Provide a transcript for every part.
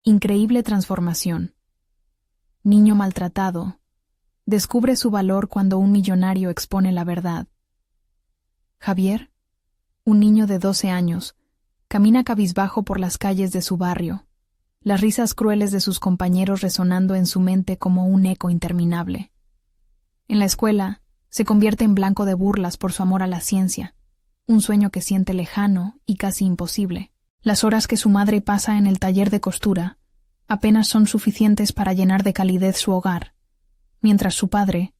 Increíble transformación. Niño maltratado. Descubre su valor cuando un millonario expone la verdad. Javier, un niño de 12 años, camina cabizbajo por las calles de su barrio, las risas crueles de sus compañeros resonando en su mente como un eco interminable. En la escuela, se convierte en blanco de burlas por su amor a la ciencia, un sueño que siente lejano y casi imposible. Las horas que su madre pasa en el taller de costura apenas son suficientes para llenar de calidez su hogar, mientras su padre,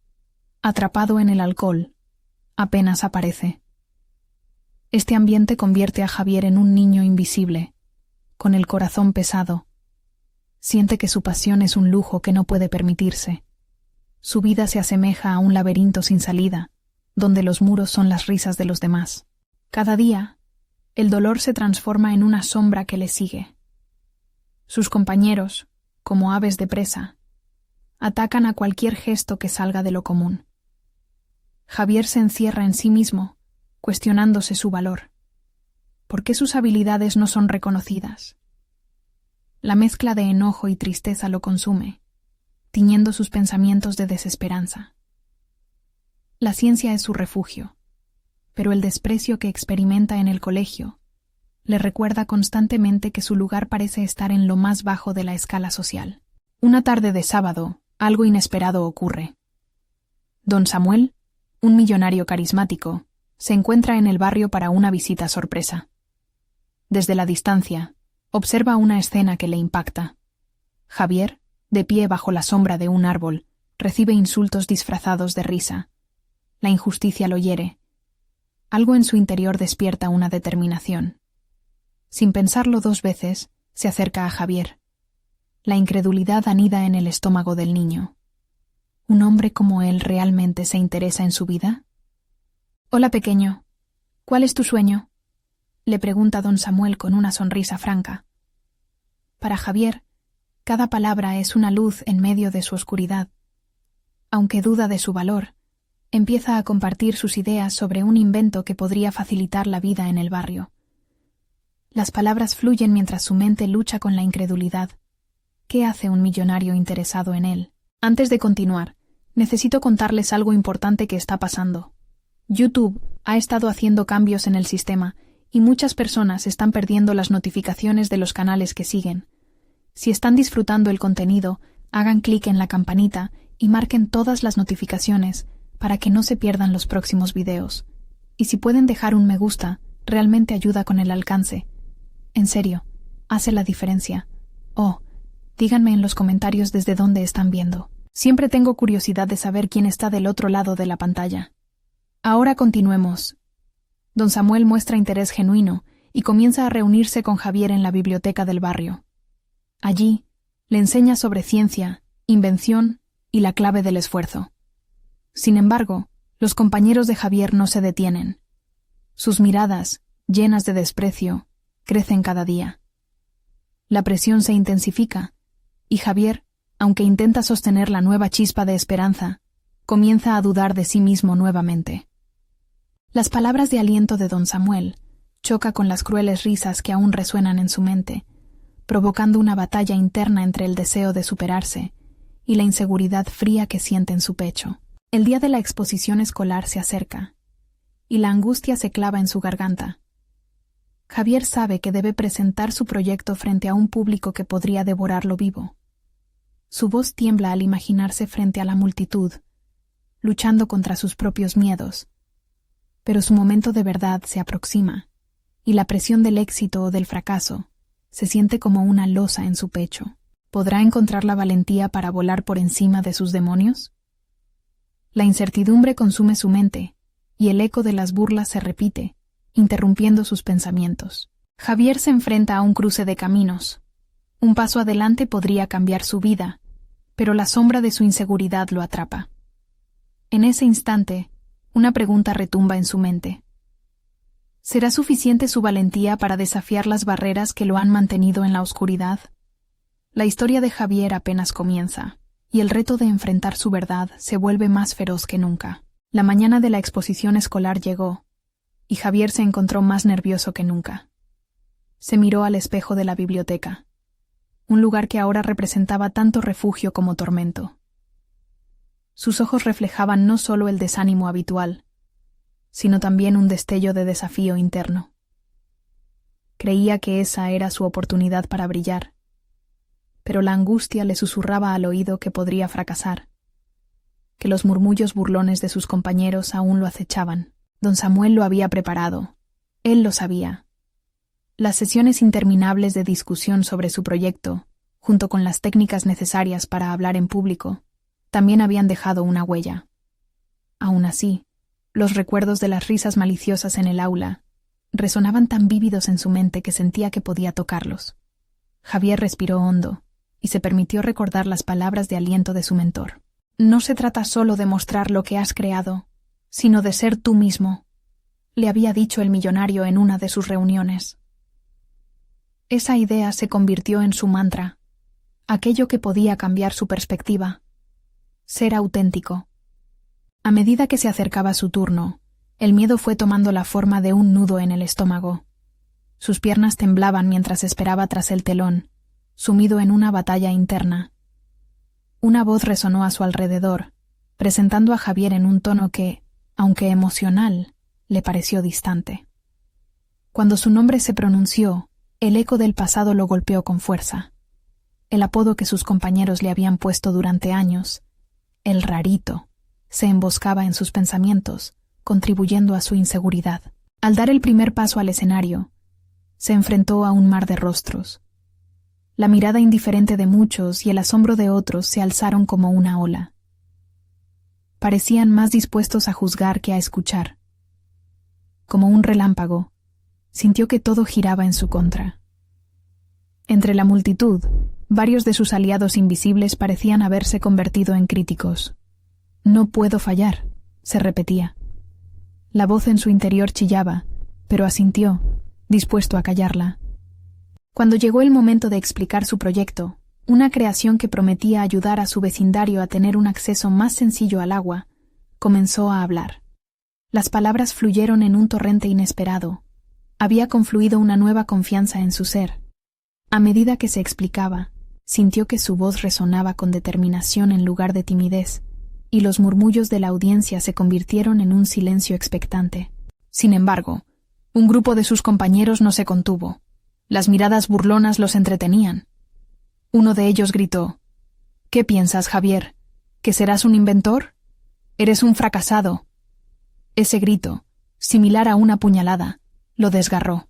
atrapado en el alcohol, apenas aparece. Este ambiente convierte a Javier en un niño invisible, con el corazón pesado. Siente que su pasión es un lujo que no puede permitirse. Su vida se asemeja a un laberinto sin salida, donde los muros son las risas de los demás. Cada día, el dolor se transforma en una sombra que le sigue. Sus compañeros, como aves de presa, atacan a cualquier gesto que salga de lo común. Javier se encierra en sí mismo, cuestionándose su valor. ¿Por qué sus habilidades no son reconocidas? La mezcla de enojo y tristeza lo consume, tiñendo sus pensamientos de desesperanza. La ciencia es su refugio, pero el desprecio que experimenta en el colegio le recuerda constantemente que su lugar parece estar en lo más bajo de la escala social. Una tarde de sábado, algo inesperado ocurre. Don Samuel, un millonario carismático, se encuentra en el barrio para una visita sorpresa. Desde la distancia, observa una escena que le impacta. Javier, de pie bajo la sombra de un árbol, recibe insultos disfrazados de risa. La injusticia lo hiere. Algo en su interior despierta una determinación. Sin pensarlo 2 veces, se acerca a Javier. La incredulidad anida en el estómago del niño. ¿Un hombre como él realmente se interesa en su vida? «Hola, pequeño. ¿Cuál es tu sueño?», le pregunta don Samuel con una sonrisa franca. Para Javier, cada palabra es una luz en medio de su oscuridad. Aunque duda de su valor, empieza a compartir sus ideas sobre un invento que podría facilitar la vida en el barrio. Las palabras fluyen mientras su mente lucha con la incredulidad. ¿Qué hace un millonario interesado en él? Antes de continuar, necesito contarles algo importante que está pasando. YouTube ha estado haciendo cambios en el sistema y muchas personas están perdiendo las notificaciones de los canales que siguen. Si están disfrutando el contenido, hagan clic en la campanita y marquen todas las notificaciones para que no se pierdan los próximos videos. Y si pueden dejar un me gusta, realmente ayuda con el alcance. En serio, hace la diferencia. Oh, díganme en los comentarios desde dónde están viendo. Siempre tengo curiosidad de saber quién está del otro lado de la pantalla. Ahora continuemos. Don Samuel muestra interés genuino y comienza a reunirse con Javier en la biblioteca del barrio. Allí, le enseña sobre ciencia, invención y la clave del esfuerzo. Sin embargo, los compañeros de Javier no se detienen. Sus miradas, llenas de desprecio, crecen cada día. La presión se intensifica, y Javier, aunque intenta sostener la nueva chispa de esperanza, comienza a dudar de sí mismo nuevamente. Las palabras de aliento de don Samuel chocan con las crueles risas que aún resuenan en su mente, provocando una batalla interna entre el deseo de superarse y la inseguridad fría que siente en su pecho. El día de la exposición escolar se acerca, y la angustia se clava en su garganta. Javier sabe que debe presentar su proyecto frente a un público que podría devorarlo vivo. Su voz tiembla al imaginarse frente a la multitud, luchando contra sus propios miedos. Pero su momento de verdad se aproxima, y la presión del éxito o del fracaso se siente como una losa en su pecho. ¿Podrá encontrar la valentía para volar por encima de sus demonios? La incertidumbre consume su mente, y el eco de las burlas se repite, interrumpiendo sus pensamientos. Javier se enfrenta a un cruce de caminos. Un paso adelante podría cambiar su vida, pero la sombra de su inseguridad lo atrapa. En ese instante, una pregunta retumba en su mente. ¿Será suficiente su valentía para desafiar las barreras que lo han mantenido en la oscuridad? La historia de Javier apenas comienza, y el reto de enfrentar su verdad se vuelve más feroz que nunca. La mañana de la exposición escolar llegó, y Javier se encontró más nervioso que nunca. Se miró al espejo de la biblioteca. un lugar que ahora representaba tanto refugio como tormento. Sus ojos reflejaban no solo el desánimo habitual, sino también un destello de desafío interno. Creía que esa era su oportunidad para brillar, pero la angustia le susurraba al oído que podría fracasar, que los murmullos burlones de sus compañeros aún lo acechaban. Don Samuel lo había preparado. Él lo sabía. Las sesiones interminables de discusión sobre su proyecto, junto con las técnicas necesarias para hablar en público, también habían dejado una huella. Aún así, los recuerdos de las risas maliciosas en el aula resonaban tan vívidos en su mente que sentía que podía tocarlos. Javier respiró hondo y se permitió recordar las palabras de aliento de su mentor. «No se trata solo de mostrar lo que has creado, sino de ser tú mismo», le había dicho el millonario en una de sus reuniones. Esa idea se convirtió en su mantra, aquello que podía cambiar su perspectiva. Ser auténtico. A medida que se acercaba su turno, el miedo fue tomando la forma de un nudo en el estómago. Sus piernas temblaban mientras esperaba tras el telón, sumido en una batalla interna. Una voz resonó a su alrededor, presentando a Javier en un tono que, aunque emocional, le pareció distante. Cuando su nombre se pronunció, el eco del pasado lo golpeó con fuerza. El apodo que sus compañeros le habían puesto durante años, el rarito, se emboscaba en sus pensamientos, contribuyendo a su inseguridad. Al dar el primer paso al escenario, se enfrentó a un mar de rostros. La mirada indiferente de muchos y el asombro de otros se alzaron como una ola. Parecían más dispuestos a juzgar que a escuchar. Como un relámpago, sintió que todo giraba en su contra. Entre la multitud, varios de sus aliados invisibles parecían haberse convertido en críticos. «No puedo fallar», se repetía. La voz en su interior chillaba, pero asintió, dispuesto a callarla. Cuando llegó el momento de explicar su proyecto, una creación que prometía ayudar a su vecindario a tener un acceso más sencillo al agua, comenzó a hablar. Las palabras fluyeron en un torrente inesperado. Había confluido una nueva confianza en su ser. A medida que se explicaba, sintió que su voz resonaba con determinación en lugar de timidez, y los murmullos de la audiencia se convirtieron en un silencio expectante. Sin embargo, un grupo de sus compañeros no se contuvo. Las miradas burlonas los entretenían. Uno de ellos gritó: «¿Qué piensas, Javier? ¿Que serás un inventor? Eres un fracasado». Ese grito, similar a una puñalada, lo desgarró.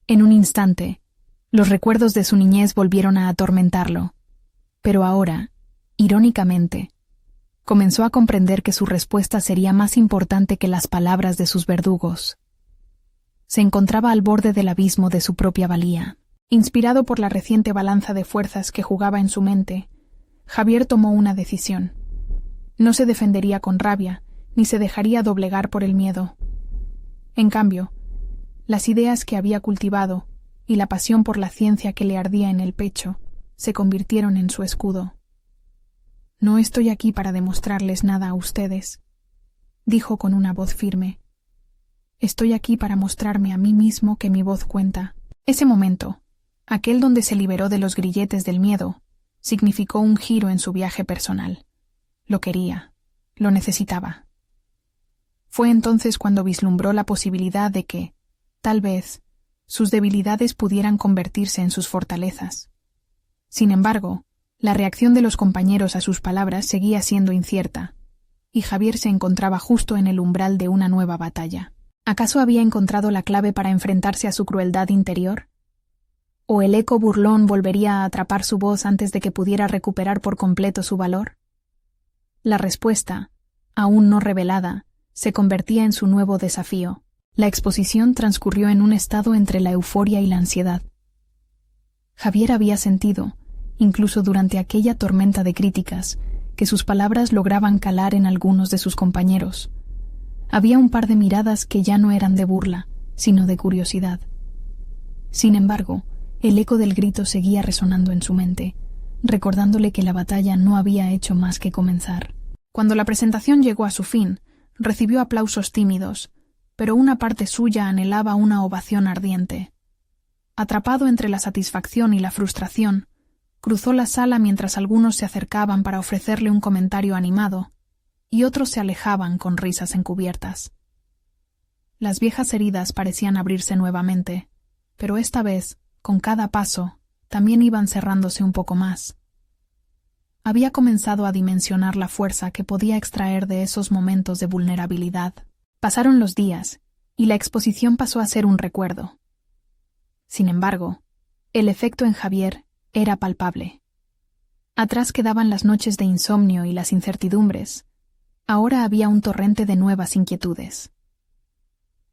En un instante, los recuerdos de su niñez volvieron a atormentarlo. Pero ahora, irónicamente, comenzó a comprender que su respuesta sería más importante que las palabras de sus verdugos. Se encontraba al borde del abismo de su propia valía. Inspirado por la reciente balanza de fuerzas que jugaba en su mente, Javier tomó una decisión. No se defendería con rabia, ni se dejaría doblegar por el miedo. En cambio, las ideas que había cultivado y la pasión por la ciencia que le ardía en el pecho se convirtieron en su escudo. «No estoy aquí para demostrarles nada a ustedes», dijo con una voz firme. «Estoy aquí para mostrarme a mí mismo que mi voz cuenta». Ese momento, aquel donde se liberó de los grilletes del miedo, significó un giro en su viaje personal. Lo quería, lo necesitaba. Fue entonces cuando vislumbró la posibilidad de que, tal vez, sus debilidades pudieran convertirse en sus fortalezas. Sin embargo, la reacción de los compañeros a sus palabras seguía siendo incierta, y Javier se encontraba justo en el umbral de una nueva batalla. ¿Acaso había encontrado la clave para enfrentarse a su crueldad interior? ¿O el eco burlón volvería a atrapar su voz antes de que pudiera recuperar por completo su valor? La respuesta, aún no revelada, se convertía en su nuevo desafío. La exposición transcurrió en un estado entre la euforia y la ansiedad. Javier había sentido, incluso durante aquella tormenta de críticas, que sus palabras lograban calar en algunos de sus compañeros. Había un par de miradas que ya no eran de burla, sino de curiosidad. Sin embargo, el eco del grito seguía resonando en su mente, recordándole que la batalla no había hecho más que comenzar. Cuando la presentación llegó a su fin, recibió aplausos tímidos, pero una parte suya anhelaba una ovación ardiente. Atrapado entre la satisfacción y la frustración, Cruzó la sala mientras algunos se acercaban para ofrecerle un comentario animado y otros se alejaban con risas encubiertas. Las viejas heridas parecían abrirse nuevamente, pero esta vez, con cada paso, también iban cerrándose un poco más. Había comenzado a dimensionar la fuerza que podía extraer de esos momentos de vulnerabilidad. Pasaron los días, y la exposición pasó a ser un recuerdo. Sin embargo, el efecto en Javier era palpable. Atrás quedaban las noches de insomnio y las incertidumbres. Ahora había un torrente de nuevas inquietudes.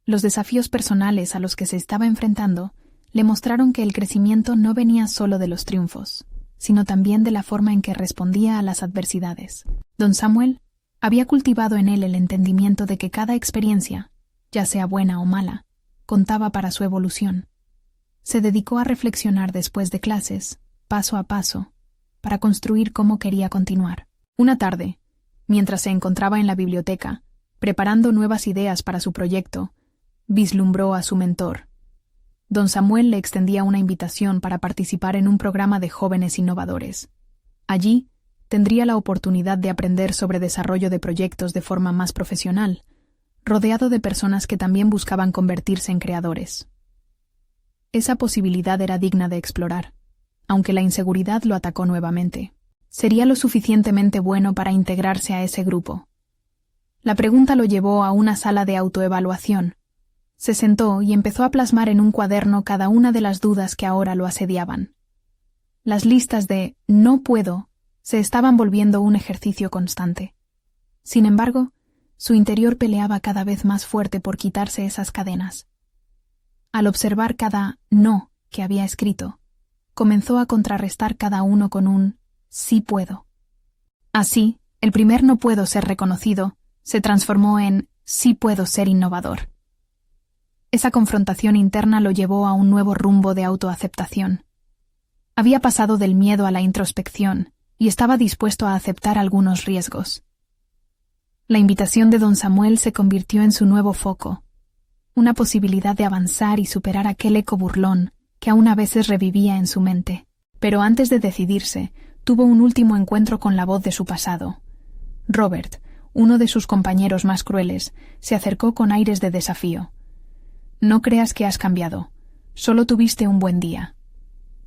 Los desafíos personales a los que se estaba enfrentando le mostraron que el crecimiento no venía solo de los triunfos, sino también de la forma en que respondía a las adversidades. Don Samuel había cultivado en él el entendimiento de que cada experiencia, ya sea buena o mala, contaba para su evolución. Se dedicó a reflexionar después de clases, paso a paso, para construir cómo quería continuar. Una tarde, mientras se encontraba en la biblioteca, preparando nuevas ideas para su proyecto, vislumbró a su mentor. Don Samuel le extendía una invitación para participar en un programa de jóvenes innovadores. Allí, tendría la oportunidad de aprender sobre desarrollo de proyectos de forma más profesional, rodeado de personas que también buscaban convertirse en creadores. Esa posibilidad era digna de explorar, aunque la inseguridad lo atacó nuevamente. ¿Sería lo suficientemente bueno para integrarse a ese grupo? La pregunta lo llevó a una sala de autoevaluación. Se sentó y empezó a plasmar en un cuaderno cada una de las dudas que ahora lo asediaban. Las listas de «no puedo» se estaban volviendo un ejercicio constante. Sin embargo, su interior peleaba cada vez más fuerte por quitarse esas cadenas. Al observar cada «no» que había escrito, comenzó a contrarrestar cada uno con un «sí puedo». Así, el primer «no puedo ser reconocido» se transformó en «sí puedo ser innovador». Esa confrontación interna lo llevó a un nuevo rumbo de autoaceptación. Había pasado del miedo a la introspección y estaba dispuesto a aceptar algunos riesgos. La invitación de don Samuel se convirtió en su nuevo foco, una posibilidad de avanzar y superar aquel eco burlón que aún a veces revivía en su mente. Pero antes de decidirse, tuvo un último encuentro con la voz de su pasado. Robert, uno de sus compañeros más crueles, se acercó con aires de desafío. «No creas que has cambiado. Solo tuviste un buen día».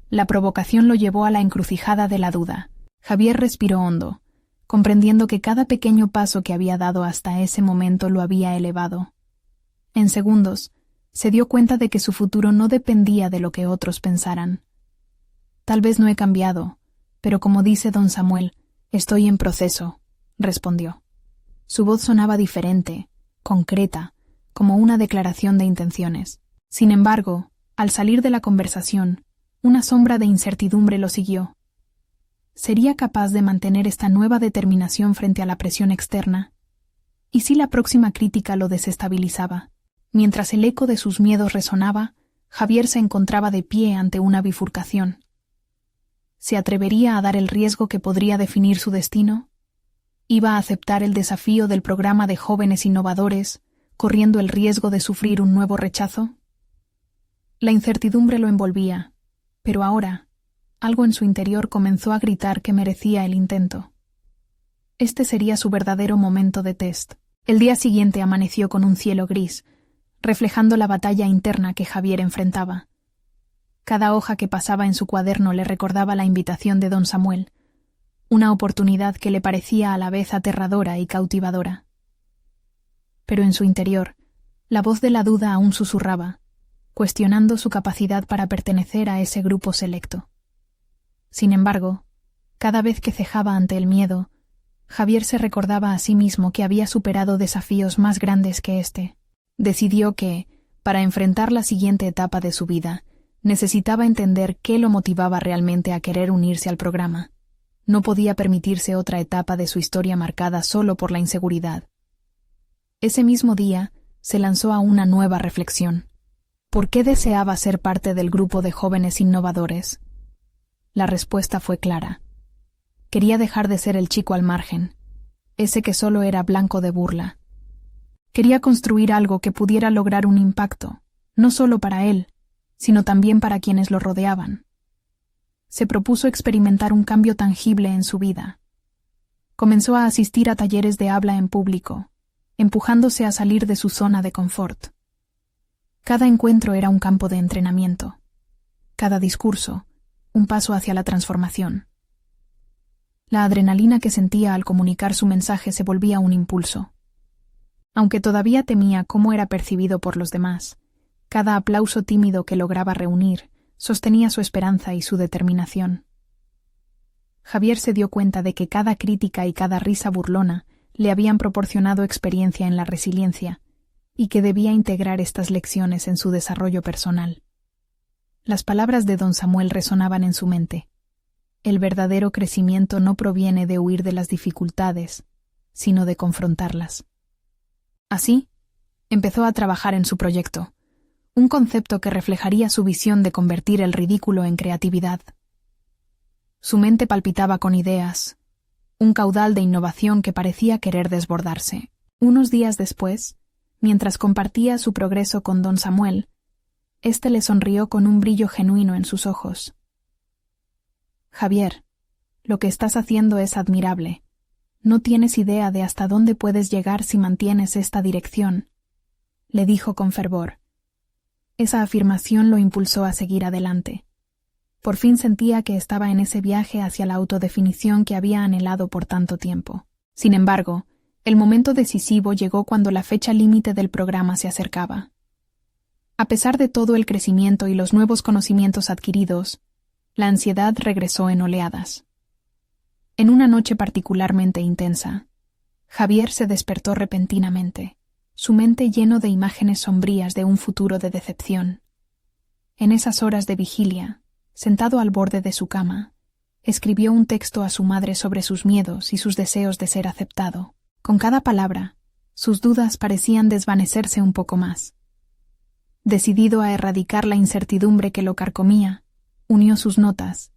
La provocación lo llevó a la encrucijada de la duda. Javier respiró hondo, comprendiendo que cada pequeño paso que había dado hasta ese momento lo había elevado. En segundos, se dio cuenta de que su futuro no dependía de lo que otros pensaran. «Tal vez no he cambiado, pero como dice don Samuel, estoy en proceso», respondió. Su voz sonaba diferente, concreta, como una declaración de intenciones. Sin embargo, al salir de la conversación, una sombra de incertidumbre lo siguió. ¿Sería capaz de mantener esta nueva determinación frente a la presión externa? ¿Y si la próxima crítica lo desestabilizaba? Mientras el eco de sus miedos resonaba, Javier se encontraba de pie ante una bifurcación. ¿Se atrevería a dar el riesgo que podría definir su destino? ¿Iba a aceptar el desafío del programa de jóvenes innovadores, corriendo el riesgo de sufrir un nuevo rechazo? La incertidumbre lo envolvía, pero ahora, algo en su interior comenzó a gritar que merecía el intento. Este sería su verdadero momento de test. El día siguiente amaneció con un cielo gris, reflejando la batalla interna que Javier enfrentaba. Cada hoja que pasaba en su cuaderno le recordaba la invitación de don Samuel, una oportunidad que le parecía a la vez aterradora y cautivadora. Pero en su interior, la voz de la duda aún susurraba, cuestionando su capacidad para pertenecer a ese grupo selecto. Sin embargo, cada vez que cejaba ante el miedo, Javier se recordaba a sí mismo que había superado desafíos más grandes que este. Decidió que, para enfrentar la siguiente etapa de su vida, necesitaba entender qué lo motivaba realmente a querer unirse al programa. No podía permitirse otra etapa de su historia marcada solo por la inseguridad. Ese mismo día, se lanzó a una nueva reflexión. ¿Por qué deseaba ser parte del grupo de jóvenes innovadores? La respuesta fue clara. Quería dejar de ser el chico al margen, ese que solo era blanco de burla. Quería construir algo que pudiera lograr un impacto, no solo para él, sino también para quienes lo rodeaban. se propuso experimentar un cambio tangible en su vida. Comenzó a asistir a talleres de habla en público, empujándose a salir de su zona de confort. Cada encuentro era un campo de entrenamiento. Cada discurso, un paso hacia la transformación. La adrenalina que sentía al comunicar su mensaje se volvía un impulso. Aunque todavía temía cómo era percibido por los demás, cada aplauso tímido que lograba reunir sostenía su esperanza y su determinación. Javier se dio cuenta de que cada crítica y cada risa burlona le habían proporcionado experiencia en la resiliencia y que debía integrar estas lecciones en su desarrollo personal. Las palabras de don Samuel resonaban en su mente. El verdadero crecimiento no proviene de huir de las dificultades, sino de confrontarlas. Así, empezó a trabajar en su proyecto, un concepto que reflejaría su visión de convertir el ridículo en creatividad. Su mente palpitaba con ideas, un caudal de innovación que parecía querer desbordarse. Unos días después, mientras compartía su progreso con don Samuel, éste le sonrió con un brillo genuino en sus ojos. Javier, lo que estás haciendo es admirable. No tienes idea de hasta dónde puedes llegar si mantienes esta dirección, le dijo con fervor. Esa afirmación lo impulsó a seguir adelante. Por fin sentía que estaba en ese viaje hacia la autodefinición que había anhelado por tanto tiempo. Sin embargo, el momento decisivo llegó cuando la fecha límite del programa se acercaba. A pesar de todo el crecimiento y los nuevos conocimientos adquiridos, la ansiedad regresó en oleadas. En una noche particularmente intensa, Javier se despertó repentinamente, su mente lleno de imágenes sombrías de un futuro de decepción. En esas horas de vigilia, sentado al borde de su cama, escribió un texto a su madre sobre sus miedos y sus deseos de ser aceptado. Con cada palabra, sus dudas parecían desvanecerse un poco más. Decidido a erradicar la incertidumbre que lo carcomía, unió sus notas,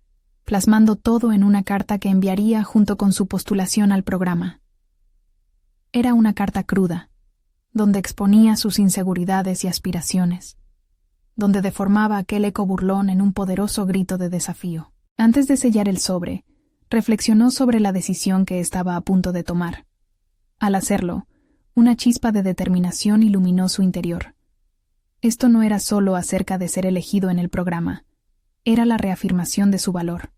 plasmando todo en una carta que enviaría junto con su postulación al programa. Era una carta cruda, donde exponía sus inseguridades y aspiraciones, donde deformaba aquel eco burlón en un poderoso grito de desafío. Antes de sellar el sobre, reflexionó sobre la decisión que estaba a punto de tomar. Al hacerlo, una chispa de determinación iluminó su interior. Esto no era solo acerca de ser elegido en el programa, era la reafirmación de su valor.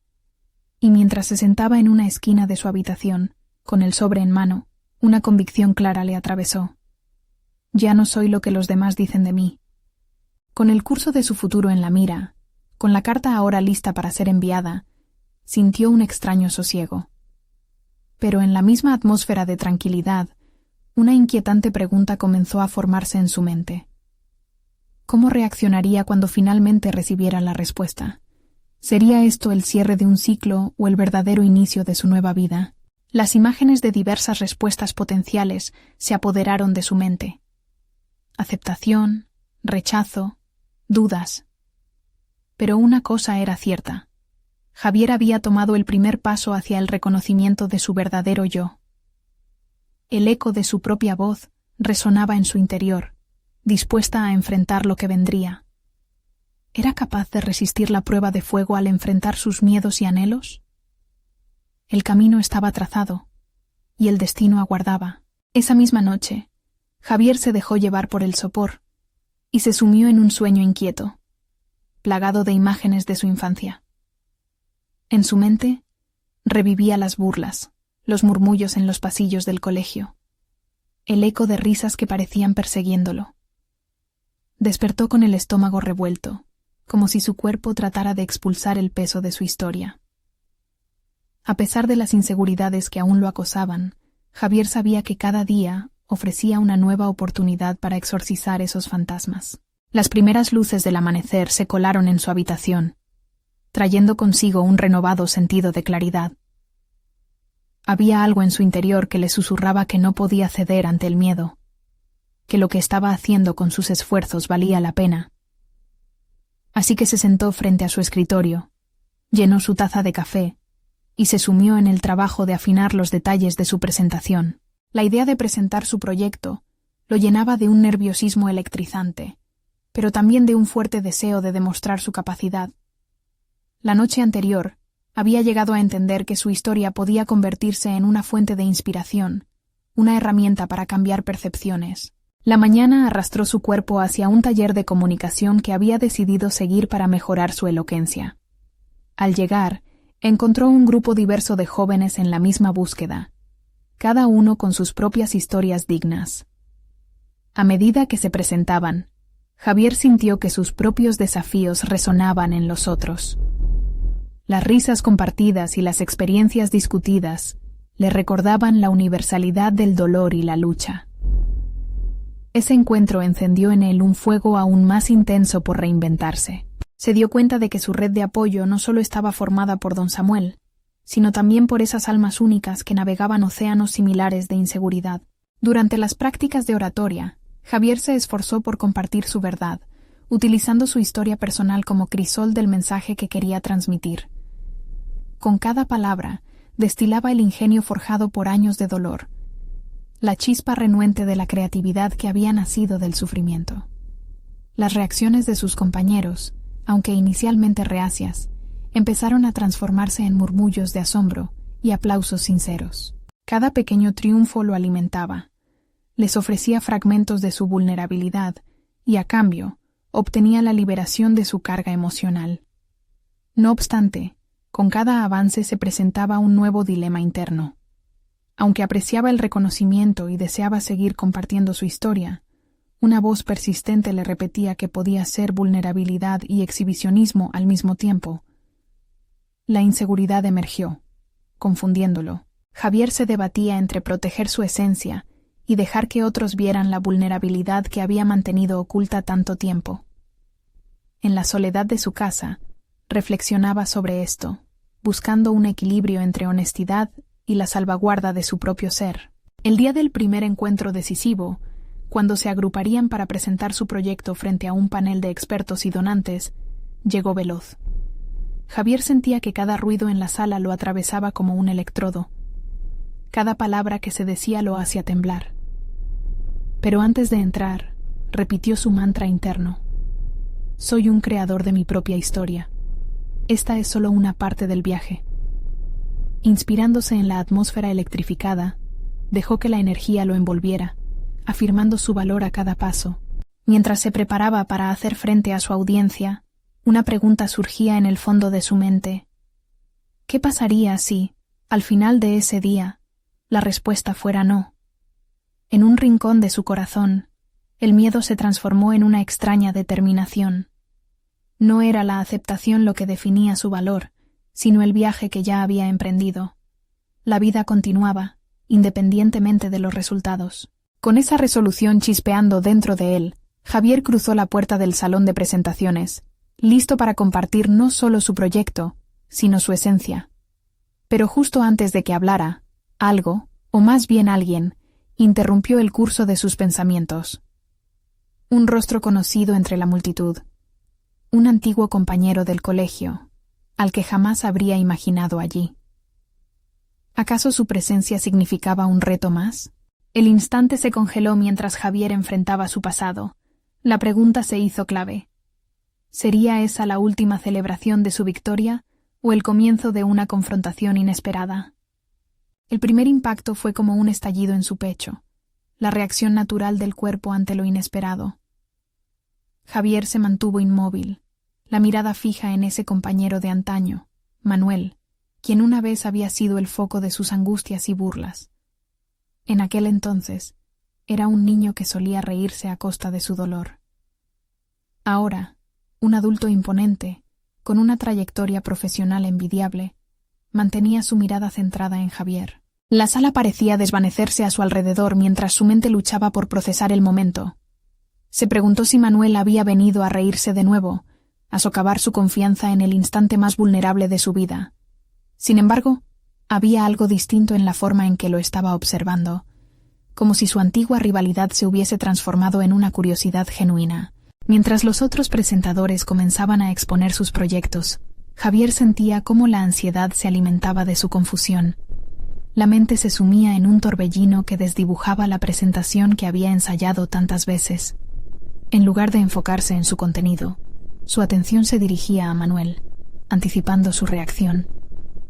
Y mientras se sentaba en una esquina de su habitación, con el sobre en mano, una convicción clara le atravesó. Ya no soy lo que los demás dicen de mí. Con el curso de su futuro en la mira, con la carta ahora lista para ser enviada, sintió un extraño sosiego. Pero en la misma atmósfera de tranquilidad, una inquietante pregunta comenzó a formarse en su mente. ¿Cómo reaccionaría cuando finalmente recibiera la respuesta? ¿Sería esto el cierre de un ciclo o el verdadero inicio de su nueva vida? Las imágenes de diversas respuestas potenciales se apoderaron de su mente. Aceptación, rechazo, dudas. Pero una cosa era cierta. Javier había tomado el primer paso hacia el reconocimiento de su verdadero yo. El eco de su propia voz resonaba en su interior, dispuesta a enfrentar lo que vendría. ¿Era capaz de resistir la prueba de fuego al enfrentar sus miedos y anhelos? El camino estaba trazado, y el destino aguardaba. Esa misma noche, Javier se dejó llevar por el sopor, y se sumió en un sueño inquieto, plagado de imágenes de su infancia. En su mente, revivía las burlas, los murmullos en los pasillos del colegio, el eco de risas que parecían persiguiéndolo. Despertó con el estómago revuelto, como si su cuerpo tratara de expulsar el peso de su historia. A pesar de las inseguridades que aún lo acosaban, Javier sabía que cada día ofrecía una nueva oportunidad para exorcizar esos fantasmas. Las primeras luces del amanecer se colaron en su habitación, trayendo consigo un renovado sentido de claridad. Había algo en su interior que le susurraba que no podía ceder ante el miedo, que lo que estaba haciendo con sus esfuerzos valía la pena. Así que se sentó frente a su escritorio, llenó su taza de café y se sumió en el trabajo de afinar los detalles de su presentación. La idea de presentar su proyecto lo llenaba de un nerviosismo electrizante, pero también de un fuerte deseo de demostrar su capacidad. La noche anterior, había llegado a entender que su historia podía convertirse en una fuente de inspiración, una herramienta para cambiar percepciones. La mañana arrastró su cuerpo hacia un taller de comunicación que había decidido seguir para mejorar su elocuencia. Al llegar, encontró un grupo diverso de jóvenes en la misma búsqueda, cada uno con sus propias historias dignas. A medida que se presentaban, Javier sintió que sus propios desafíos resonaban en los otros. Las risas compartidas y las experiencias discutidas le recordaban la universalidad del dolor y la lucha. Ese encuentro encendió en él un fuego aún más intenso por reinventarse. Se dio cuenta de que su red de apoyo no solo estaba formada por don Samuel, sino también por esas almas únicas que navegaban océanos similares de inseguridad. Durante las prácticas de oratoria, Javier se esforzó por compartir su verdad, utilizando su historia personal como crisol del mensaje que quería transmitir. Con cada palabra, destilaba el ingenio forjado por años de dolor, la chispa renuente de la creatividad que había nacido del sufrimiento. Las reacciones de sus compañeros, aunque inicialmente reacias, empezaron a transformarse en murmullos de asombro y aplausos sinceros. Cada pequeño triunfo lo alimentaba, les ofrecía fragmentos de su vulnerabilidad y, a cambio, obtenía la liberación de su carga emocional. No obstante, con cada avance se presentaba un nuevo dilema interno. Aunque apreciaba el reconocimiento y deseaba seguir compartiendo su historia, una voz persistente le repetía que podía ser vulnerabilidad y exhibicionismo al mismo tiempo. La inseguridad emergió, confundiéndolo. Javier se debatía entre proteger su esencia y dejar que otros vieran la vulnerabilidad que había mantenido oculta tanto tiempo. En la soledad de su casa, reflexionaba sobre esto, buscando un equilibrio entre honestidad y la salvaguarda de su propio ser. El día del primer encuentro decisivo, cuando se agruparían para presentar su proyecto frente a un panel de expertos y donantes, llegó veloz. Javier sentía que cada ruido en la sala lo atravesaba como un electrodo. Cada palabra que se decía lo hacía temblar. Pero antes de entrar, repitió su mantra interno. Soy un creador de mi propia historia. Esta es solo una parte del viaje. Inspirándose en la atmósfera electrificada, dejó que la energía lo envolviera, afirmando su valor a cada paso. Mientras se preparaba para hacer frente a su audiencia, una pregunta surgía en el fondo de su mente. ¿Qué pasaría si, al final de ese día, la respuesta fuera no? En un rincón de su corazón, el miedo se transformó en una extraña determinación. No era la aceptación lo que definía su valor, sino el viaje que ya había emprendido. La vida continuaba, independientemente de los resultados. Con esa resolución chispeando dentro de él, Javier cruzó la puerta del salón de presentaciones, listo para compartir no solo su proyecto, sino su esencia. Pero justo antes de que hablara, algo, o más bien alguien, interrumpió el curso de sus pensamientos. Un rostro conocido entre la multitud. Un antiguo compañero del colegio, al que jamás habría imaginado allí. ¿Acaso su presencia significaba un reto más? El instante se congeló mientras Javier enfrentaba su pasado. La pregunta se hizo clave. ¿Sería esa la última celebración de su victoria o el comienzo de una confrontación inesperada? El primer impacto fue como un estallido en su pecho, la reacción natural del cuerpo ante lo inesperado. Javier se mantuvo inmóvil, la mirada fija en ese compañero de antaño, Manuel, quien una vez había sido el foco de sus angustias y burlas. En aquel entonces, era un niño que solía reírse a costa de su dolor. Ahora, un adulto imponente, con una trayectoria profesional envidiable, mantenía su mirada centrada en Javier. La sala parecía desvanecerse a su alrededor mientras su mente luchaba por procesar el momento. Se preguntó si Manuel había venido a reírse de nuevo, a socavar su confianza en el instante más vulnerable de su vida. Sin embargo, había algo distinto en la forma en que lo estaba observando, como si su antigua rivalidad se hubiese transformado en una curiosidad genuina. Mientras los otros presentadores comenzaban a exponer sus proyectos, Javier sentía cómo la ansiedad se alimentaba de su confusión. La mente se sumía en un torbellino que desdibujaba la presentación que había ensayado tantas veces. En lugar de enfocarse en su contenido, su atención se dirigía a Manuel, anticipando su reacción,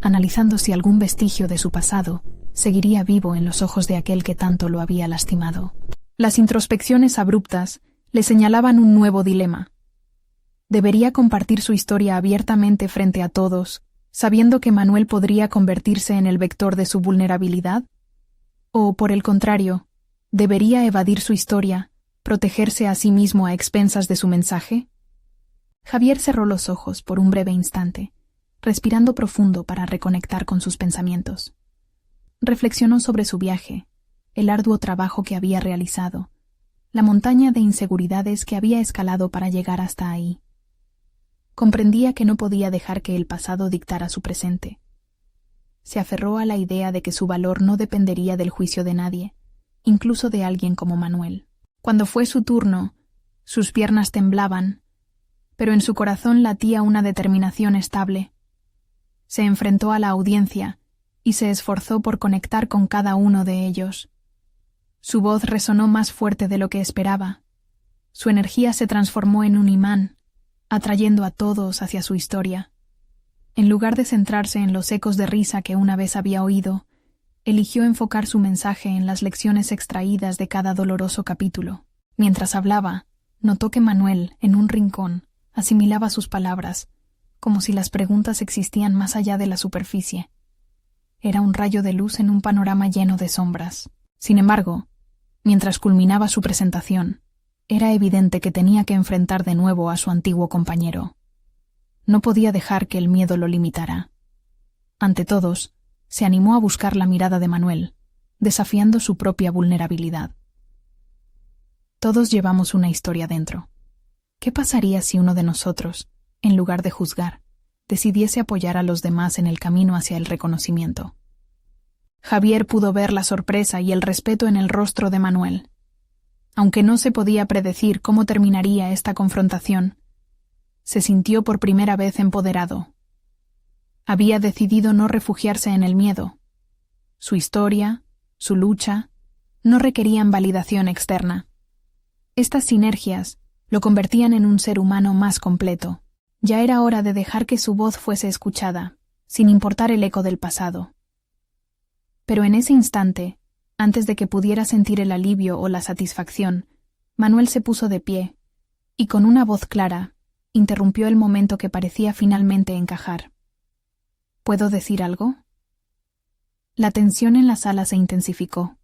analizando si algún vestigio de su pasado seguiría vivo en los ojos de aquel que tanto lo había lastimado. Las introspecciones abruptas le señalaban un nuevo dilema. ¿Debería compartir su historia abiertamente frente a todos, sabiendo que Manuel podría convertirse en el vector de su vulnerabilidad? ¿O, por el contrario, debería evadir su historia, protegerse a sí mismo a expensas de su mensaje? Javier cerró los ojos por un breve instante, respirando profundo para reconectar con sus pensamientos. Reflexionó sobre su viaje, el arduo trabajo que había realizado, la montaña de inseguridades que había escalado para llegar hasta ahí. Comprendía que no podía dejar que el pasado dictara su presente. Se aferró a la idea de que su valor no dependería del juicio de nadie, incluso de alguien como Manuel. Cuando fue su turno, sus piernas temblaban, pero en su corazón latía una determinación estable. Se enfrentó a la audiencia y se esforzó por conectar con cada uno de ellos. Su voz resonó más fuerte de lo que esperaba. Su energía se transformó en un imán, atrayendo a todos hacia su historia. En lugar de centrarse en los ecos de risa que una vez había oído, eligió enfocar su mensaje en las lecciones extraídas de cada doloroso capítulo. Mientras hablaba, notó que Manuel, en un rincón, asimilaba sus palabras, como si las preguntas existían más allá de la superficie. Era un rayo de luz en un panorama lleno de sombras. Sin embargo, mientras culminaba su presentación, era evidente que tenía que enfrentar de nuevo a su antiguo compañero. No podía dejar que el miedo lo limitara. Ante todos, se animó a buscar la mirada de Manuel, desafiando su propia vulnerabilidad. Todos llevamos una historia dentro. ¿Qué pasaría si uno de nosotros, en lugar de juzgar, decidiese apoyar a los demás en el camino hacia el reconocimiento? Javier pudo ver la sorpresa y el respeto en el rostro de Manuel. Aunque no se podía predecir cómo terminaría esta confrontación, se sintió por primera vez empoderado. Había decidido no refugiarse en el miedo. Su historia, su lucha, no requerían validación externa. Estas sinergias lo convertían en un ser humano más completo. Ya era hora de dejar que su voz fuese escuchada, sin importar el eco del pasado. Pero en ese instante, antes de que pudiera sentir el alivio o la satisfacción, Manuel se puso de pie, y con una voz clara, interrumpió el momento que parecía finalmente encajar. ¿Puedo decir algo? La tensión en la sala se intensificó.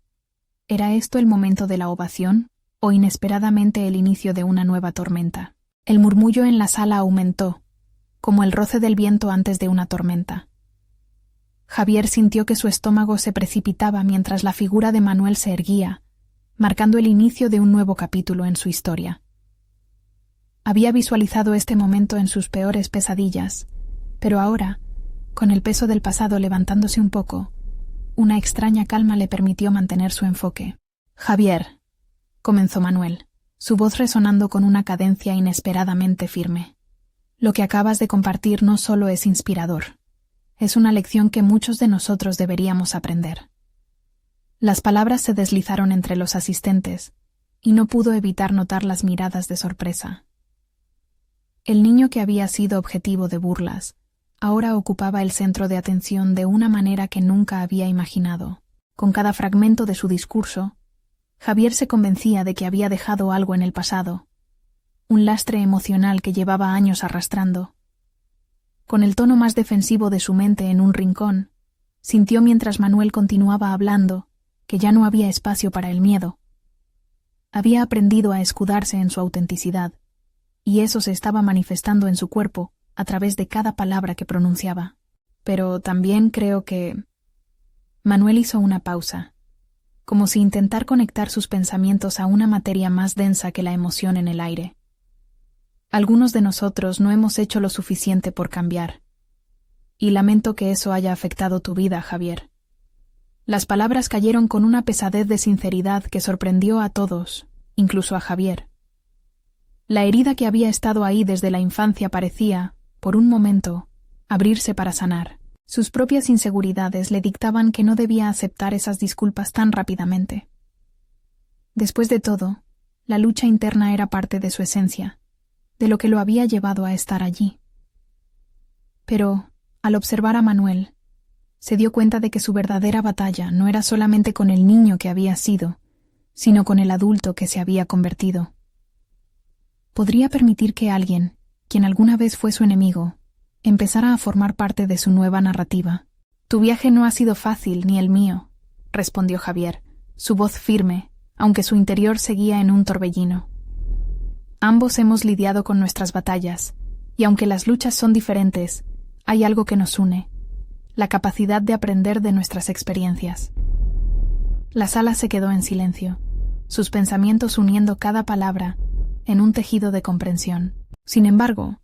¿Era esto el momento de la ovación, o inesperadamente el inicio de una nueva tormenta? El murmullo en la sala aumentó, como el roce del viento antes de una tormenta. Javier sintió que su estómago se precipitaba mientras la figura de Manuel se erguía, marcando el inicio de un nuevo capítulo en su historia. Había visualizado este momento en sus peores pesadillas, pero ahora, con el peso del pasado levantándose un poco, una extraña calma le permitió mantener su enfoque. «Javier», comenzó Manuel, su voz resonando con una cadencia inesperadamente firme. «Lo que acabas de compartir no solo es inspirador, es una lección que muchos de nosotros deberíamos aprender». Las palabras se deslizaron entre los asistentes, y no pudo evitar notar las miradas de sorpresa. El niño que había sido objetivo de burlas, ahora ocupaba el centro de atención de una manera que nunca había imaginado. Con cada fragmento de su discurso, Javier se convencía de que había dejado algo en el pasado, un lastre emocional que llevaba años arrastrando. Con el tono más defensivo de su mente en un rincón, sintió mientras Manuel continuaba hablando que ya no había espacio para el miedo. Había aprendido a escudarse en su autenticidad, y eso se estaba manifestando en su cuerpo a través de cada palabra que pronunciaba. Pero también creo que... Manuel hizo una pausa, como si intentar conectar sus pensamientos a una materia más densa que la emoción en el aire. Algunos de nosotros no hemos hecho lo suficiente por cambiar, y lamento que eso haya afectado tu vida, Javier. Las palabras cayeron con una pesadez de sinceridad que sorprendió a todos, incluso a Javier. La herida que había estado ahí desde la infancia parecía, por un momento, abrirse para sanar. Sus propias inseguridades le dictaban que no debía aceptar esas disculpas tan rápidamente. Después de todo, la lucha interna era parte de su esencia, de lo que lo había llevado a estar allí. Pero, al observar a Manuel, se dio cuenta de que su verdadera batalla no era solamente con el niño que había sido, sino con el adulto que se había convertido. Podría permitir que alguien, quien alguna vez fue su enemigo, empezara a formar parte de su nueva narrativa. «Tu viaje no ha sido fácil, ni el mío», respondió Javier, su voz firme, aunque su interior seguía en un torbellino. «Ambos hemos lidiado con nuestras batallas, y aunque las luchas son diferentes, hay algo que nos une, la capacidad de aprender de nuestras experiencias». La sala se quedó en silencio, sus pensamientos uniendo cada palabra en un tejido de comprensión. Sin embargo,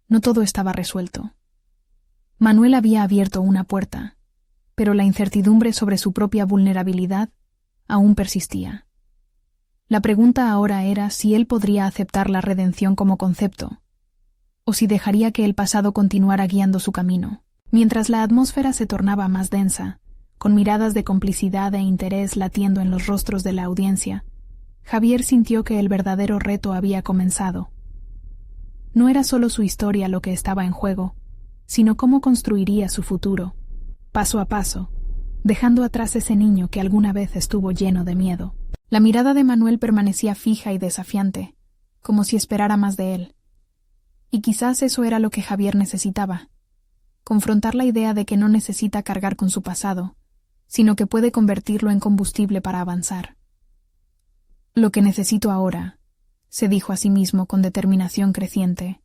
no todo estaba resuelto. Manuel había abierto una puerta, pero la incertidumbre sobre su propia vulnerabilidad aún persistía. La pregunta ahora era si él podría aceptar la redención como concepto, o si dejaría que el pasado continuara guiando su camino. Mientras la atmósfera se tornaba más densa, con miradas de complicidad e interés latiendo en los rostros de la audiencia, Javier sintió que el verdadero reto había comenzado. No era solo su historia lo que estaba en juego, sino cómo construiría su futuro, paso a paso, dejando atrás ese niño que alguna vez estuvo lleno de miedo. La mirada de Manuel permanecía fija y desafiante, como si esperara más de él. Y quizás eso era lo que Javier necesitaba, confrontar la idea de que no necesita cargar con su pasado, sino que puede convertirlo en combustible para avanzar. «Lo que necesito ahora», se dijo a sí mismo con determinación creciente,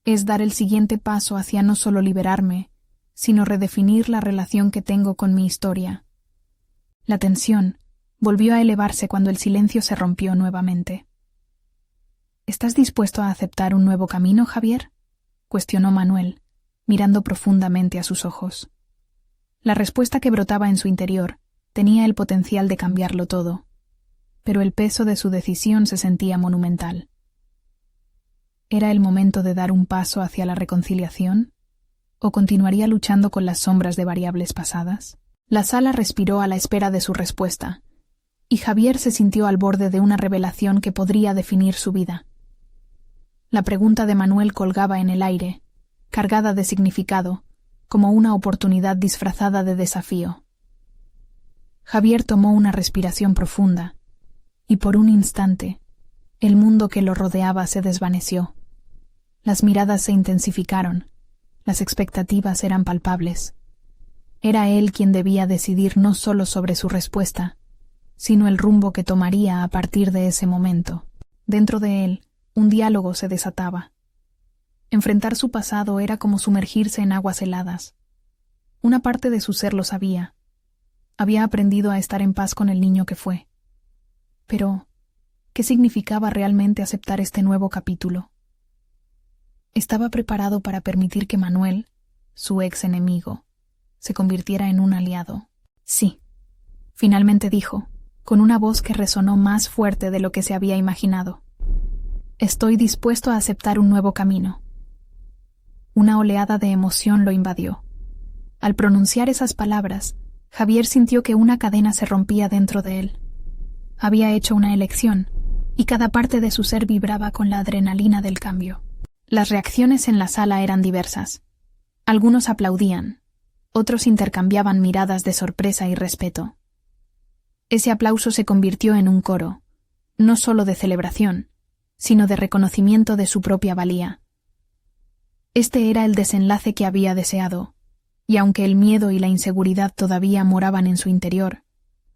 «es dar el siguiente paso hacia no solo liberarme, sino redefinir la relación que tengo con mi historia». La tensión volvió a elevarse cuando el silencio se rompió nuevamente. «¿Estás dispuesto a aceptar un nuevo camino, Javier?», cuestionó Manuel, mirando profundamente a sus ojos. La respuesta que brotaba en su interior tenía el potencial de cambiarlo todo, pero el peso de su decisión se sentía monumental. ¿Era el momento de dar un paso hacia la reconciliación? ¿O continuaría luchando con las sombras de variables pasadas? La sala respiró a la espera de su respuesta, y Javier se sintió al borde de una revelación que podría definir su vida. La pregunta de Manuel colgaba en el aire, cargada de significado, como una oportunidad disfrazada de desafío. Javier tomó una respiración profunda, y por un instante, el mundo que lo rodeaba se desvaneció. Las miradas se intensificaron, las expectativas eran palpables. Era él quien debía decidir no solo sobre su respuesta, sino el rumbo que tomaría a partir de ese momento. Dentro de él, un diálogo se desataba. Enfrentar su pasado era como sumergirse en aguas heladas. Una parte de su ser lo sabía. Había aprendido a estar en paz con el niño que fue. Pero, ¿qué significaba realmente aceptar este nuevo capítulo? Estaba preparado para permitir que Manuel, su ex enemigo, se convirtiera en un aliado. «Sí», finalmente dijo, con una voz que resonó más fuerte de lo que se había imaginado. «Estoy dispuesto a aceptar un nuevo camino». Una oleada de emoción lo invadió. Al pronunciar esas palabras, Javier sintió que una cadena se rompía dentro de él. Había hecho una elección, y cada parte de su ser vibraba con la adrenalina del cambio. Las reacciones en la sala eran diversas. Algunos aplaudían, otros intercambiaban miradas de sorpresa y respeto. Ese aplauso se convirtió en un coro, no solo de celebración, sino de reconocimiento de su propia valía. Este era el desenlace que había deseado, y aunque el miedo y la inseguridad todavía moraban en su interior,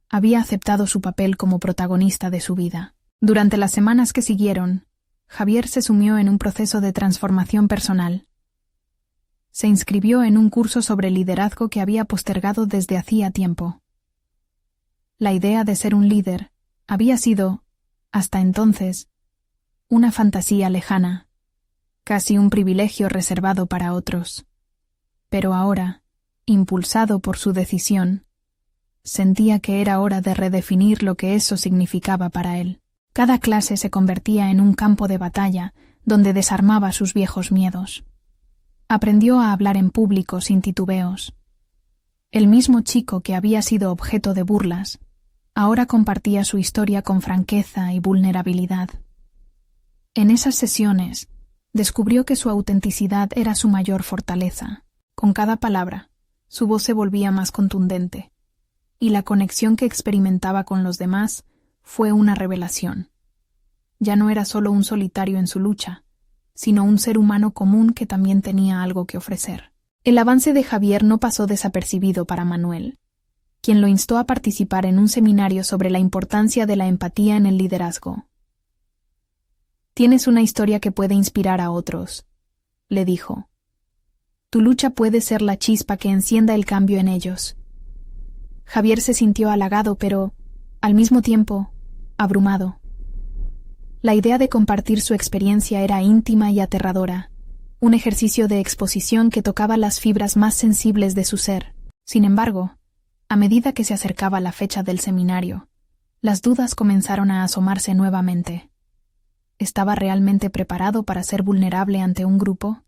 había aceptado su papel como protagonista de su vida. Durante las semanas que siguieron, Javier se sumió en un proceso de transformación personal. Se inscribió en un curso sobre liderazgo que había postergado desde hacía tiempo. La idea de ser un líder había sido, hasta entonces, una fantasía lejana, casi un privilegio reservado para otros. Pero ahora, impulsado por su decisión, sentía que era hora de redefinir lo que eso significaba para él. Cada clase se convertía en un campo de batalla donde desarmaba sus viejos miedos. Aprendió a hablar en público sin titubeos. El mismo chico que había sido objeto de burlas, ahora compartía su historia con franqueza y vulnerabilidad. En esas sesiones, descubrió que su autenticidad era su mayor fortaleza. Con cada palabra, su voz se volvía más contundente, y la conexión que experimentaba con los demás fue una revelación. Ya no era solo un solitario en su lucha, sino un ser humano común que también tenía algo que ofrecer. El avance de Javier no pasó desapercibido para Manuel, quien lo instó a participar en un seminario sobre la importancia de la empatía en el liderazgo. «Tienes una historia que puede inspirar a otros», le dijo. «Tu lucha puede ser la chispa que encienda el cambio en ellos». Javier se sintió halagado, pero, al mismo tiempo, abrumado. La idea de compartir su experiencia era íntima y aterradora, un ejercicio de exposición que tocaba las fibras más sensibles de su ser. Sin embargo, a medida que se acercaba la fecha del seminario, las dudas comenzaron a asomarse nuevamente. ¿Estaba realmente preparado para ser vulnerable ante un grupo?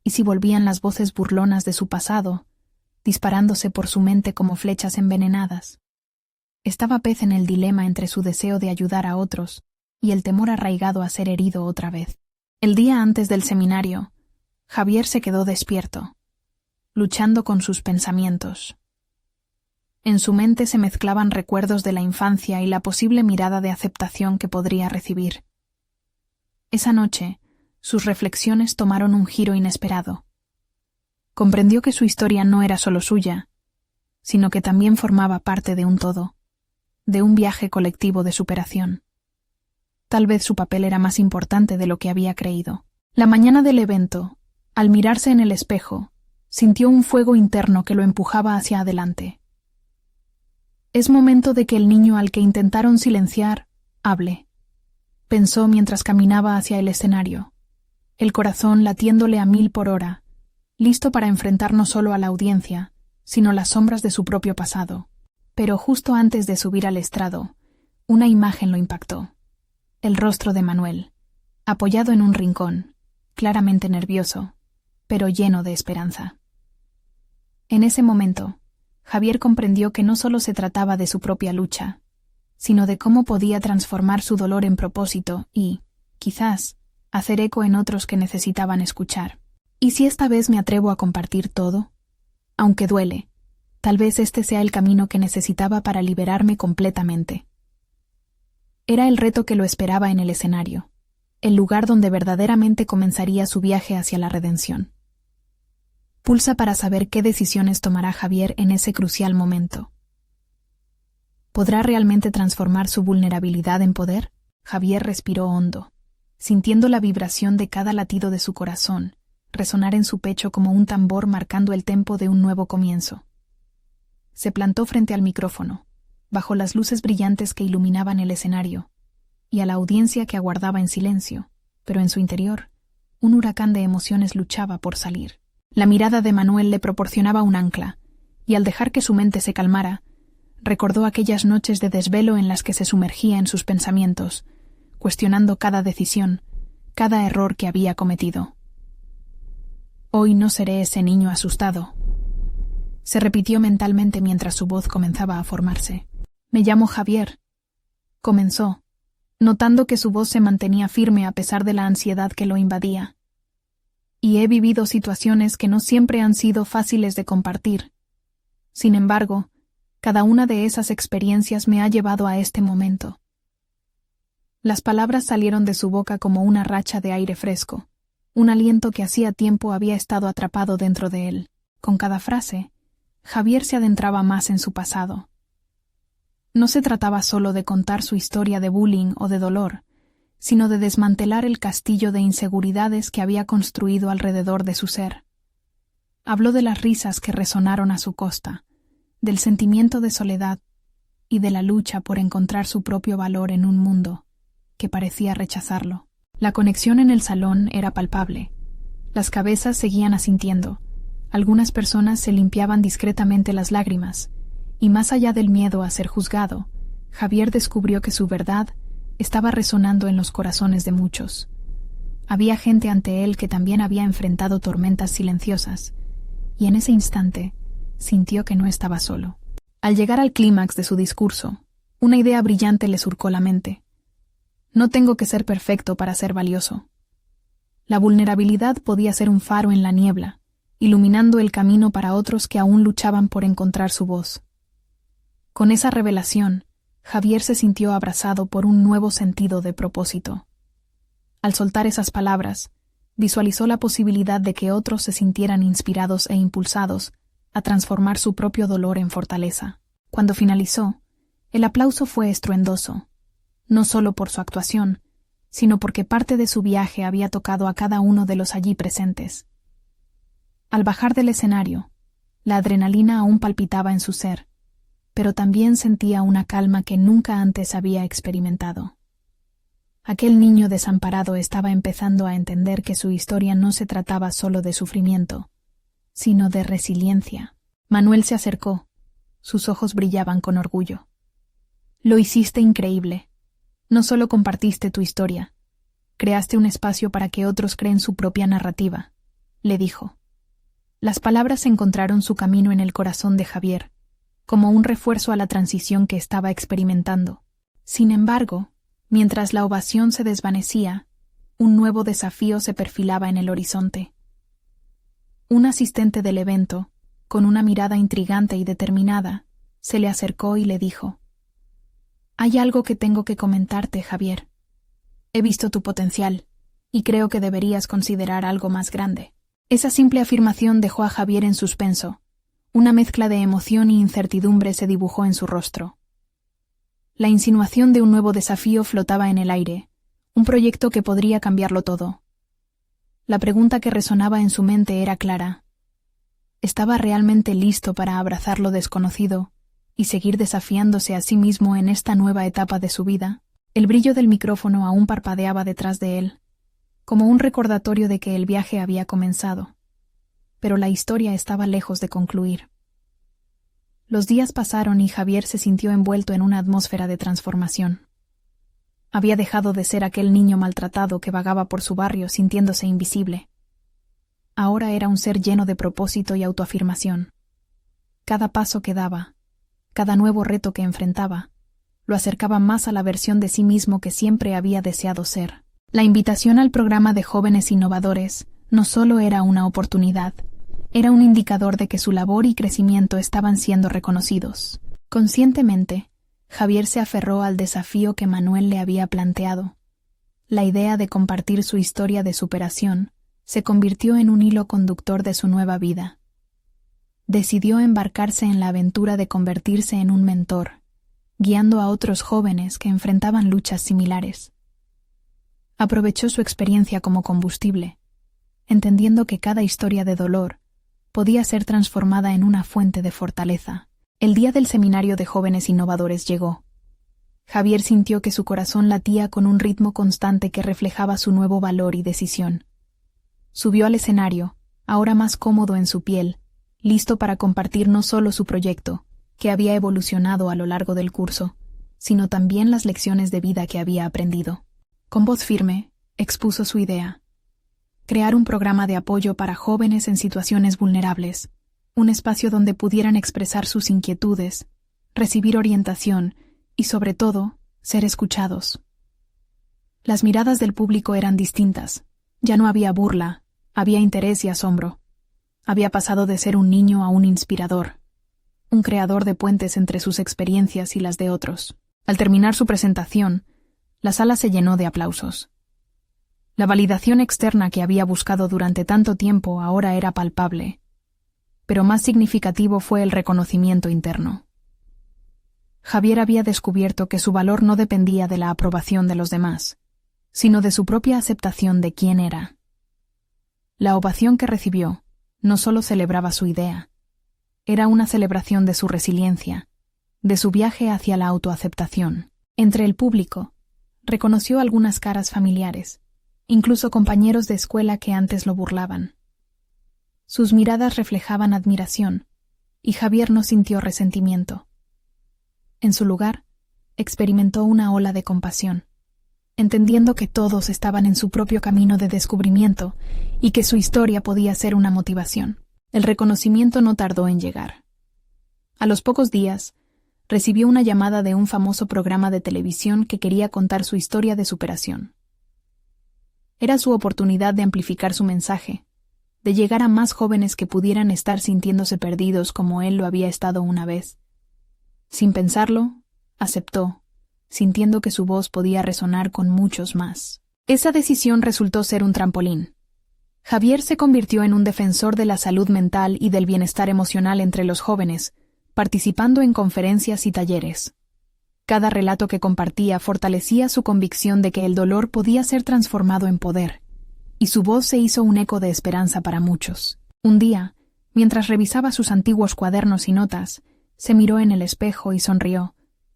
¿Y si volvían las voces burlonas de su pasado, disparándose por su mente como flechas envenenadas? Estaba pez en el dilema entre su deseo de ayudar a otros y el temor arraigado a ser herido otra vez. El día antes del seminario, Javier se quedó despierto, luchando con sus pensamientos. En su mente se mezclaban recuerdos de la infancia y la posible mirada de aceptación que podría recibir. Esa noche, sus reflexiones tomaron un giro inesperado. Comprendió que su historia no era solo suya, sino que también formaba parte de un todo, de un viaje colectivo de superación. Tal vez su papel era más importante de lo que había creído. La mañana del evento, al mirarse en el espejo, sintió un fuego interno que lo empujaba hacia adelante. «Es momento de que el niño al que intentaron silenciar hable», pensó mientras caminaba hacia el escenario, el corazón latiéndole a 1000 por hora, listo para enfrentar no solo a la audiencia, sino las sombras de su propio pasado. Pero justo antes de subir al estrado, una imagen lo impactó. El rostro de Manuel, apoyado en un rincón, claramente nervioso, pero lleno de esperanza. En ese momento, Javier comprendió que no solo se trataba de su propia lucha, sino de cómo podía transformar su dolor en propósito y, quizás, hacer eco en otros que necesitaban escuchar. ¿Y si esta vez me atrevo a compartir todo? Aunque duele, tal vez este sea el camino que necesitaba para liberarme completamente. Era el reto que lo esperaba en el escenario, el lugar donde verdaderamente comenzaría su viaje hacia la redención. Pulsa para saber qué decisiones tomará Javier en ese crucial momento. ¿Podrá realmente transformar su vulnerabilidad en poder? Javier respiró hondo, sintiendo la vibración de cada latido de su corazón resonar en su pecho como un tambor marcando el tempo de un nuevo comienzo. Se plantó frente al micrófono, bajo las luces brillantes que iluminaban el escenario, y a la audiencia que aguardaba en silencio, pero en su interior, un huracán de emociones luchaba por salir. La mirada de Manuel le proporcionaba un ancla, y al dejar que su mente se calmara, recordó aquellas noches de desvelo en las que se sumergía en sus pensamientos, cuestionando cada decisión, cada error que había cometido. «Hoy no seré ese niño asustado», se repitió mentalmente mientras su voz comenzaba a formarse. «Me llamo Javier», comenzó, notando que su voz se mantenía firme a pesar de la ansiedad que lo invadía. «Y he vivido situaciones que no siempre han sido fáciles de compartir. Sin embargo, cada una de esas experiencias me ha llevado a este momento». Las palabras salieron de su boca como una racha de aire fresco, un aliento que hacía tiempo había estado atrapado dentro de él. Con cada frase, Javier se adentraba más en su pasado. No se trataba solo de contar su historia de bullying o de dolor, sino de desmantelar el castillo de inseguridades que había construido alrededor de su ser. Habló de las risas que resonaron a su costa, del sentimiento de soledad y de la lucha por encontrar su propio valor en un mundo que parecía rechazarlo. La conexión en el salón era palpable. Las cabezas seguían asintiendo. Algunas personas se limpiaban discretamente las lágrimas, y más allá del miedo a ser juzgado, Javier descubrió que su verdad estaba resonando en los corazones de muchos. Había gente ante él que también había enfrentado tormentas silenciosas, y en ese instante sintió que no estaba solo. Al llegar al clímax de su discurso, una idea brillante le surcó la mente. No tengo que ser perfecto para ser valioso. La vulnerabilidad podía ser un faro en la niebla, iluminando el camino para otros que aún luchaban por encontrar su voz. Con esa revelación, Javier se sintió abrazado por un nuevo sentido de propósito. Al soltar esas palabras, visualizó la posibilidad de que otros se sintieran inspirados e impulsados a transformar su propio dolor en fortaleza. Cuando finalizó, el aplauso fue estruendoso, no solo por su actuación, sino porque parte de su viaje había tocado a cada uno de los allí presentes. Al bajar del escenario, la adrenalina aún palpitaba en su ser, pero también sentía una calma que nunca antes había experimentado. Aquel niño desamparado estaba empezando a entender que su historia no se trataba solo de sufrimiento, sino de resiliencia. Manuel se acercó. Sus ojos brillaban con orgullo. Lo hiciste increíble. No solo compartiste tu historia, creaste un espacio para que otros creen su propia narrativa, le dijo. Las palabras encontraron su camino en el corazón de Javier, como un refuerzo a la transición que estaba experimentando. Sin embargo, mientras la ovación se desvanecía, un nuevo desafío se perfilaba en el horizonte. Un asistente del evento, con una mirada intrigante y determinada, se le acercó y le dijo: «Hay algo que tengo que comentarte, Javier. He visto tu potencial, y creo que deberías considerar algo más grande». Esa simple afirmación dejó a Javier en suspenso. Una mezcla de emoción y incertidumbre se dibujó en su rostro. La insinuación de un nuevo desafío flotaba en el aire, un proyecto que podría cambiarlo todo. La pregunta que resonaba en su mente era clara. ¿Estaba realmente listo para abrazar lo desconocido y seguir desafiándose a sí mismo en esta nueva etapa de su vida? El brillo del micrófono aún parpadeaba detrás de él, como un recordatorio de que el viaje había comenzado. Pero la historia estaba lejos de concluir. Los días pasaron y Javier se sintió envuelto en una atmósfera de transformación. Había dejado de ser aquel niño maltratado que vagaba por su barrio sintiéndose invisible. Ahora era un ser lleno de propósito y autoafirmación. Cada paso que daba, cada nuevo reto que enfrentaba, lo acercaba más a la versión de sí mismo que siempre había deseado ser. La invitación al programa de jóvenes innovadores no solo era una oportunidad, era un indicador de que su labor y crecimiento estaban siendo reconocidos. Conscientemente, Javier se aferró al desafío que Manuel le había planteado. La idea de compartir su historia de superación se convirtió en un hilo conductor de su nueva vida. Decidió embarcarse en la aventura de convertirse en un mentor, guiando a otros jóvenes que enfrentaban luchas similares. Aprovechó su experiencia como combustible, entendiendo que cada historia de dolor podía ser transformada en una fuente de fortaleza. El día del seminario de jóvenes innovadores llegó. Javier sintió que su corazón latía con un ritmo constante que reflejaba su nuevo valor y decisión. Subió al escenario, ahora más cómodo en su piel, listo para compartir no solo su proyecto, que había evolucionado a lo largo del curso, sino también las lecciones de vida que había aprendido. Con voz firme, expuso su idea: crear un programa de apoyo para jóvenes en situaciones vulnerables, un espacio donde pudieran expresar sus inquietudes, recibir orientación y, sobre todo, ser escuchados. Las miradas del público eran distintas. Ya no había burla, había interés y asombro. Había pasado de ser un niño a un inspirador, un creador de puentes entre sus experiencias y las de otros. Al terminar su presentación, la sala se llenó de aplausos. La validación externa que había buscado durante tanto tiempo ahora era palpable, pero más significativo fue el reconocimiento interno. Javier había descubierto que su valor no dependía de la aprobación de los demás, sino de su propia aceptación de quién era. La ovación que recibió no solo celebraba su idea, era una celebración de su resiliencia, de su viaje hacia la autoaceptación. Entre el público, reconoció algunas caras familiares, incluso compañeros de escuela que antes lo burlaban. Sus miradas reflejaban admiración, y Javier no sintió resentimiento. En su lugar, experimentó una ola de compasión, entendiendo que todos estaban en su propio camino de descubrimiento y que su historia podía ser una motivación. El reconocimiento no tardó en llegar. A los pocos días, recibió una llamada de un famoso programa de televisión que quería contar su historia de superación. Era su oportunidad de amplificar su mensaje, de llegar a más jóvenes que pudieran estar sintiéndose perdidos como él lo había estado una vez. Sin pensarlo, aceptó, sintiendo que su voz podía resonar con muchos más. Esa decisión resultó ser un trampolín. Javier se convirtió en un defensor de la salud mental y del bienestar emocional entre los jóvenes, participando en conferencias y talleres. Cada relato que compartía fortalecía su convicción de que el dolor podía ser transformado en poder, y su voz se hizo un eco de esperanza para muchos. Un día, mientras revisaba sus antiguos cuadernos y notas, se miró en el espejo y sonrió,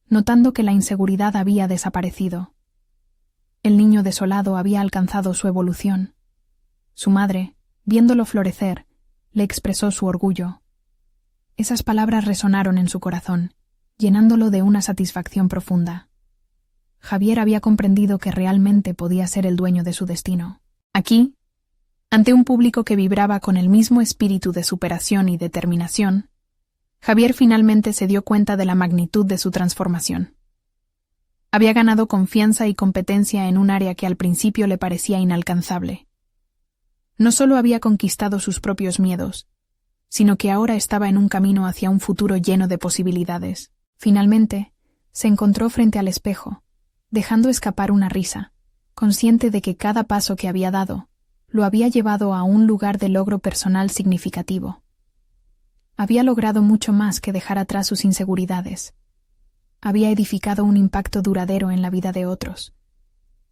notando que la inseguridad había desaparecido. El niño desolado había alcanzado su evolución. Su madre, viéndolo florecer, le expresó su orgullo. Esas palabras resonaron en su corazón, llenándolo de una satisfacción profunda. Javier había comprendido que realmente podía ser el dueño de su destino. Aquí, ante un público que vibraba con el mismo espíritu de superación y determinación, Javier finalmente se dio cuenta de la magnitud de su transformación. Había ganado confianza y competencia en un área que al principio le parecía inalcanzable. No solo había conquistado sus propios miedos, sino que ahora estaba en un camino hacia un futuro lleno de posibilidades. Finalmente, se encontró frente al espejo, dejando escapar una risa, consciente de que cada paso que había dado lo había llevado a un lugar de logro personal significativo. Había logrado mucho más que dejar atrás sus inseguridades. Había edificado un impacto duradero en la vida de otros,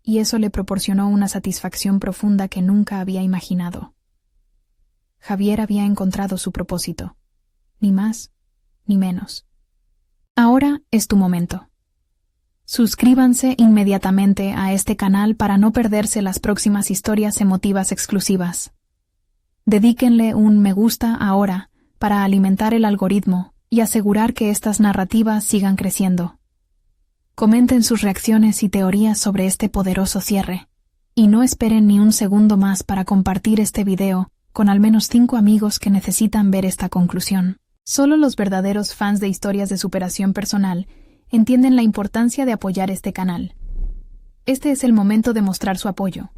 y eso le proporcionó una satisfacción profunda que nunca había imaginado. Javier había encontrado su propósito, ni más ni menos. Ahora es tu momento. Suscríbanse inmediatamente a este canal para no perderse las próximas historias emotivas exclusivas. Dedíquenle un me gusta ahora para alimentar el algoritmo y asegurar que estas narrativas sigan creciendo. Comenten sus reacciones y teorías sobre este poderoso cierre, y no esperen ni un segundo más para compartir este video con al menos 5 amigos que necesitan ver esta conclusión. Solo los verdaderos fans de historias de superación personal entienden la importancia de apoyar este canal. Este es el momento de mostrar su apoyo.